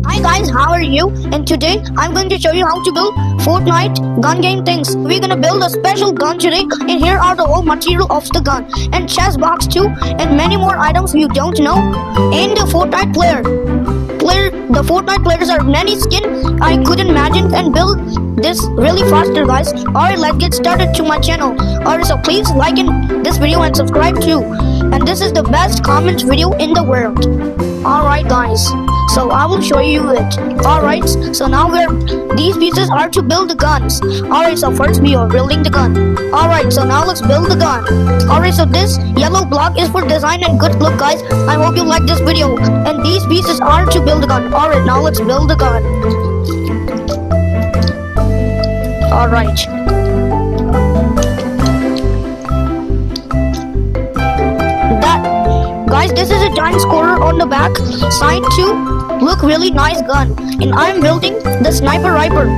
Hi guys, how are you? And today I'm going to show you how to build Fortnite gun game things. We're gonna build a special gun today, and here are the whole material of the gun, and chest box too, and many more items you don't know. And the Fortnite the Fortnite players are many skin I couldn't imagine, and build this really faster, guys. Alright, let's get started to my channel. Alright, so please like this video and subscribe too. And this is the best comment video in the world. Alright guys, so I will show you it. Alright, so now these pieces are to build the guns. Alright, so first we are building the gun. Alright, so now let's build the gun. Alright, so this yellow block is for design and good look, guys. I hope you like this video. And these pieces are to build the gun. Alright, now let's build the gun. Alright. Guys, this is a giant scorer on the back side too. Look, really nice gun. And I'm building the sniper rifle.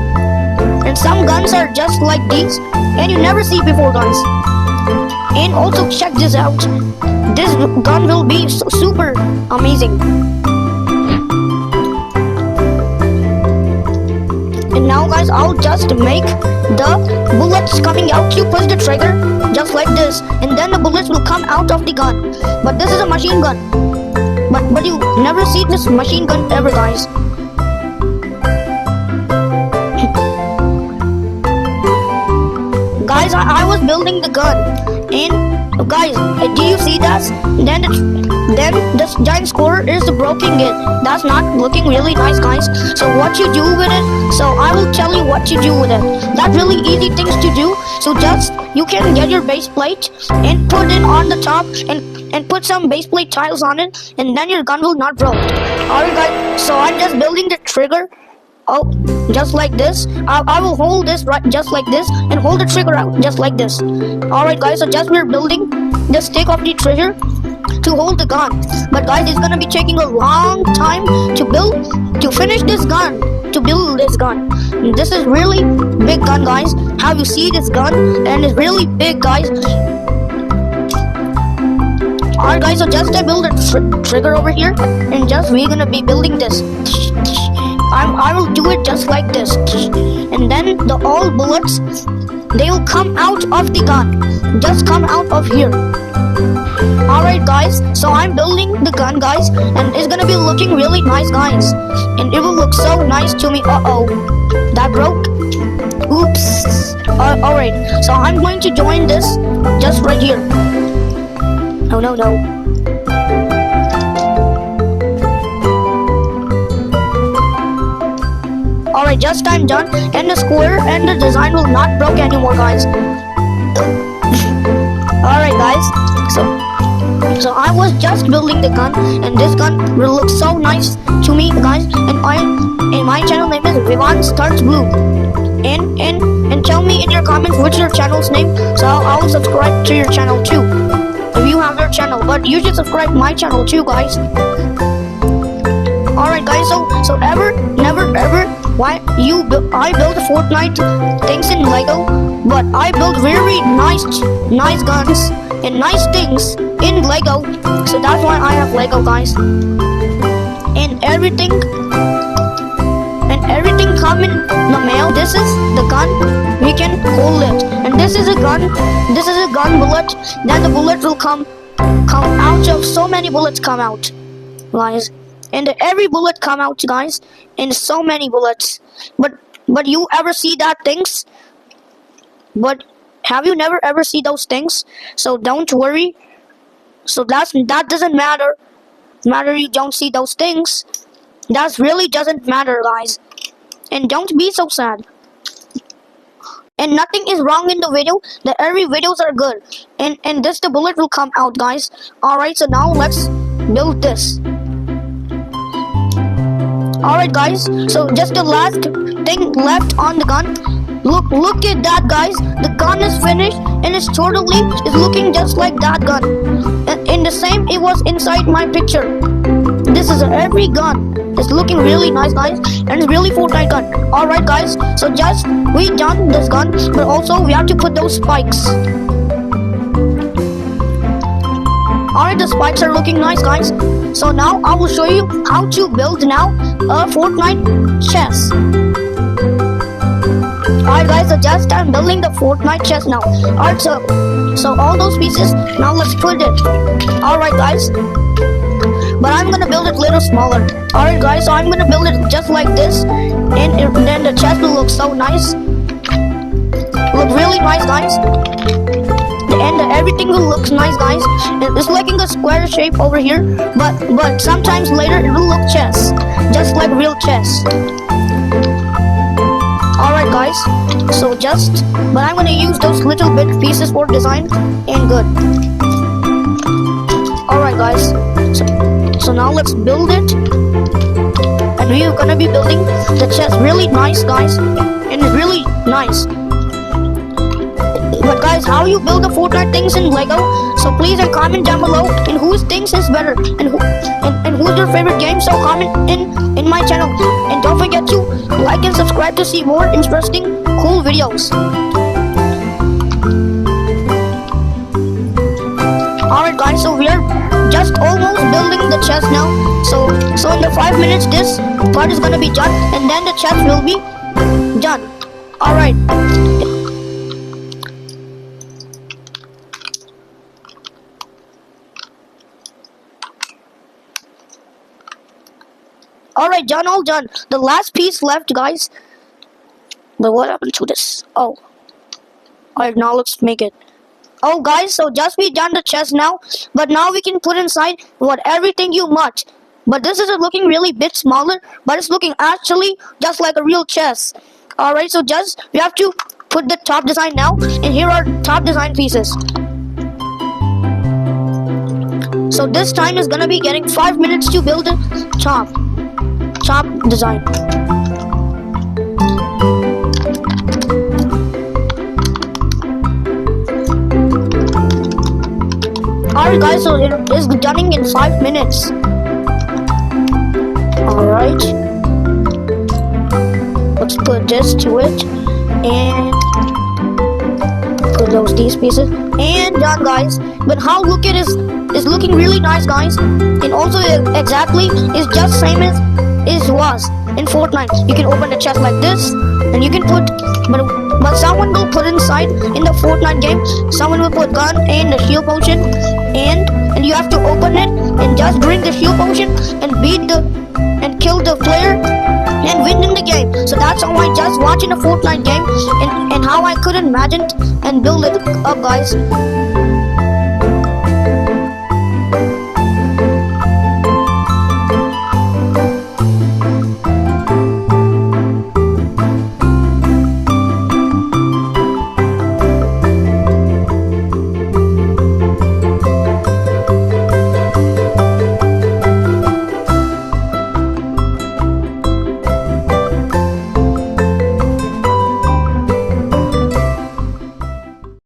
And some guns are just like these, and you never see before, guys. And also check this out. This gun will be super amazing. And now guys, I'll just make the bullets coming out. You push the trigger just like this, and then the bullets will come out of the gun. But this is a machine gun. But you never see this machine gun ever, guys. Guys, I was building the gun, and guys, do you see that? Then this giant scorer is broken it. That's not looking really nice, guys. So what you do with it? So I will tell you what you do with it. That's really easy things to do. So just you can get your base plate and put it on the top and put some base plate tiles on it, and then your gun will not broke. Alright guys, so I'm just building the trigger. Oh, just like this. I will hold this right just like this and hold the trigger out just like this. Alright guys, so just we're building the stick of the trigger to hold the gun. But guys, it's gonna be taking a long time to finish this gun, to build this gun. And this is really big gun, guys. How you see this gun, and it's really big, guys. Alright guys, so just I build a trigger over here, and just we're gonna be building this. I will do it just like this, and then the all bullets, they will come out of the gun, just come out of here. Alright guys, so I'm building the gun, guys, and it's gonna be looking really nice, guys, and it will look so nice to me. Uh-oh, that broke. Oops. Alright, so I'm going to join this just right here. No. Alright, just I'm done, and the square and the design will not broke anymore, guys. Alright guys, so I was just building the gun, and this gun will look so nice to me, guys. And my channel name is Vivan Starts Blue. And tell me in your comments what's your channel's name, so I will subscribe to your channel too. If you have your channel, but you should subscribe my channel too, guys. Alright guys, so never ever I build Fortnite things in Lego, but I build very nice guns and nice things in Lego. So that's why I have Lego, guys. And everything come in the mail. This is the gun, we can hold it. And this is a gun bullet. Then the bullet will come out of so many bullets come out, guys. And every bullet come out, guys, and so many bullets. But you ever see that things? But have you never ever see those things? So don't worry. So that doesn't matter. You don't see those things. That really doesn't matter, guys. And don't be so sad. And nothing is wrong in the video. The every videos are good. And the bullet will come out, guys. Alright, so now let's build this. Alright guys, so just the last thing left on the gun. Look at that, guys. The gun is finished, and it's looking just like that gun. And in the same, it was inside my picture. This is every gun. It's looking really nice, guys, and it's really Fortnite gun. Alright guys, so just we done this gun, but also we have to put those spikes. Alright, the spikes are looking nice, guys. So now I will show you how to build now a Fortnite chest. Alright guys, so just I'm building the Fortnite chest now. Alright, so all those pieces, now let's put it. Alright guys, but I'm gonna build it a little smaller. Alright guys, so I'm gonna build it just like this, and then the chest will look so nice. Look really nice, guys. And everything will look nice, guys. It's like in a square shape over here, but sometimes later it will look chest, just like real chest. Alright guys, so but I'm gonna use those little bit pieces for design and good. Alright guys, so now let's build it, and we're gonna be building the chest really nice, guys, and really nice. But guys, how you build the Fortnite things in Lego? So please comment down below in whose things is better, and who's your favorite game. So comment in my channel, and don't forget to like and subscribe to see more interesting, cool videos. Alright guys, so we are just almost building the chest now. So in the 5 minutes this part is gonna be done, and then the chest will be done. Alright. Alright, done, all done. The last piece left, guys. But what happened to this? Oh. Alright, now let's make it. Oh, guys, so just we done the chest now. But now we can put inside everything you want. But this is looking really bit smaller. But it's looking actually just like a real chest. Alright, so we have to put the top design now. And here are top design pieces. So this time is gonna be getting 5 minutes to build the top design. Alright guys, so it is done in 5 minutes. Alright, let's put this to it, and put these pieces, and done guys. But how look it is looking really nice, guys, and also exactly is just same as was in Fortnite. You can open the chest like this, and you can put, but someone will put inside in the Fortnite game, someone will put gun and the shield potion, and you have to open it and just drink the shield potion and kill the player and win in the game. So that's how I just watching a Fortnite game, and how I could imagine and build it up, guys.